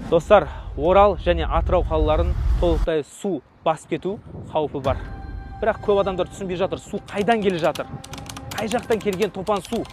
Достар, Орал және Атырау қалаларын толықтай су басып кету қаупі бар. Бірақ көп адамдар түсінбей жатыр, су қайдан келе жатыр? Қай жақтан келген топан су?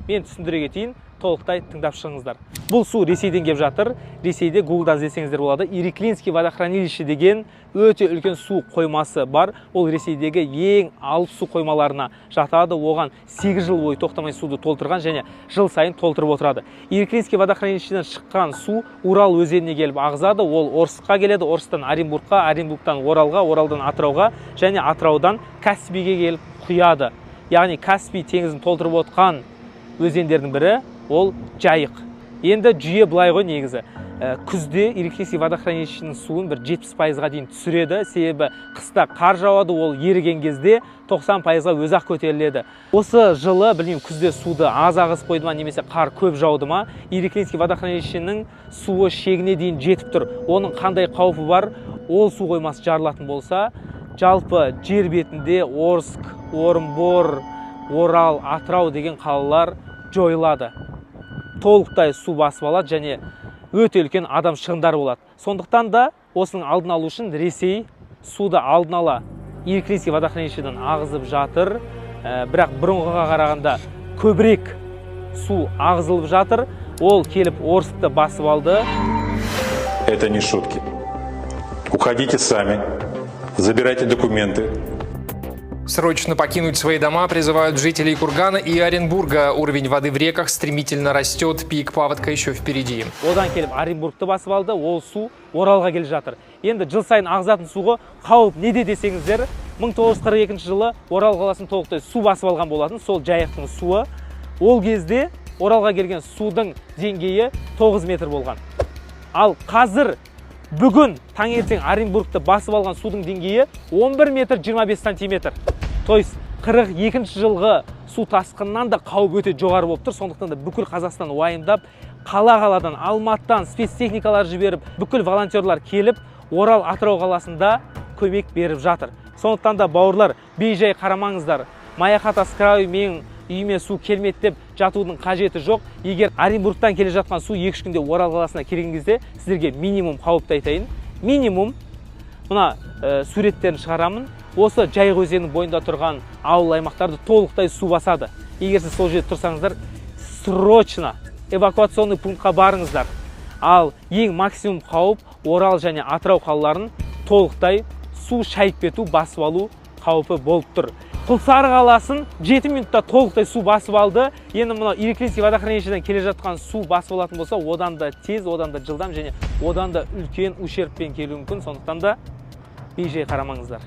Мен түсіндіре кетейін, толықтай тыңдап шығыңыздар. Бұл су Ресейден келіп жатыр. Ресейде Гуглдан іздесеңіздер болады. Ириклинский водохранилище деген өте үлкен су қоймасы бар. Ол Ресейдегі ең алып су қоймаларына жатады. Оған 8 жыл бойы тоқтамай суды толтырған және жыл сайын толтырып отырады. Ириклинский водохранилищеден шыққан су Урал өзеніне келіп ағызады. Ол Орскқа келеді, Орстан Оренбургқа, Оренбургтан Оралға, Оралдан Атырауға және Атыраудан Каспийге келіп құяды. Яғни Каспий теңізін толтырып отқан өзендердің бірі ол Жайық. Енді жүйе былай ғой негізі. Күзде Ириклинский водохранилищенің суын бір 70%-ға дейін түсіреді. Себебі қыста қар жауады, ол еріген кезде 90%-ға өзі-ақ көтеріледі. Осы жылы, білмеймін, күзде суды аз ағызып қойды ма, немесе қар көп жауды ма, Ириклинский водохранилищенің суы шегіне дейін жетіп тұр. Оның қандай қаупі бар? Ол су қоймасы жарылатын болса, жалпы жер бетінде Орск, Орынбор, Орал, Атырау деген қалалар жойылады. Толықтай су басып алады және өте үлкен адам шығындары болады. Сондықтан да осының алдын алу үшін Ресей суды алдын ала Ириклинский водохранилищеден ағызып жатыр. Бірақ бұрынғыға қарағанда көбірек су ағызылып жатыр. Ол келіп Орскты басып алды. Это не шутки. Уходите сами, забирайте документы. Срочно покинуть свои дома призывают жителей Кургана и Оренбурга. Уровень воды в реках стремительно растет, пик паводка еще впереди. Одан келіп Оренбургты басып алды, ол су Оралға келе жатыр. Енді жыл сайын ағызатын суға қауіп неде десеңіздер, 1942 жылы Орал қаласын толықтай су басып алған болатын, сол Жайықтың суы. Ол кезде Оралға келген судың деңгейі 9 метр болған. Ал қазір бүгін таңертең Оренбургты басып алған судың деңгейі 11 метр 25 сантиметр. То есть 42 жылғы су тасқынынан да қауіп өте жоғары болып тұр. Сондықтан да бүкіл Қазақстан уайымдап, қала-қаладан, Алматыдан спецтехникалар жіберіп, бүкіл волонтерлар келіп, Орал, Атырау қаласында көмек беріп жатыр. Сондықтан да бауырлар, бейжай қарамаңыздар. Маяхата с краю менің үйіме су келмеді деп жатудың қажеті жоқ. Егер Оренбургтан келе жатқан су 2 күнде Орал қаласына келген кезде сіздерге минимум қауіпті айтайын. Минимум мына суреттерін шығарамын. Осы Жайық өзенінің бойында тұрған ауыл аймақтарды толықтай су басады. Егер сіз сол жерде тұрсаңыздар, срочно эвакуационный пунктқа барыңыздар. Ал ең максимум қауіп Орал және Атырау қалаларын толықтай су шайып кету, басып алу қаупі болып тұр. Құлсары қаласын 7 минутта толықтай су басып алды. Енді мұна Ириклинский водохранилищеден келе жатқан су басып алатын болса, одан да тез, одан да жылдам және одан да үлкен ущербпен келуі мүмкін. Сондықтан да бейжай қарамаңыздар.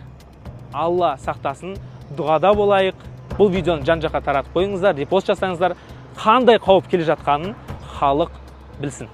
Алла сақтасын, дұғада болайық. Бұл видеоны жан-жаққа таратып қойыңыздар, репост жасаңыздар. Қандай қауіп келе жатқанын халық білсін.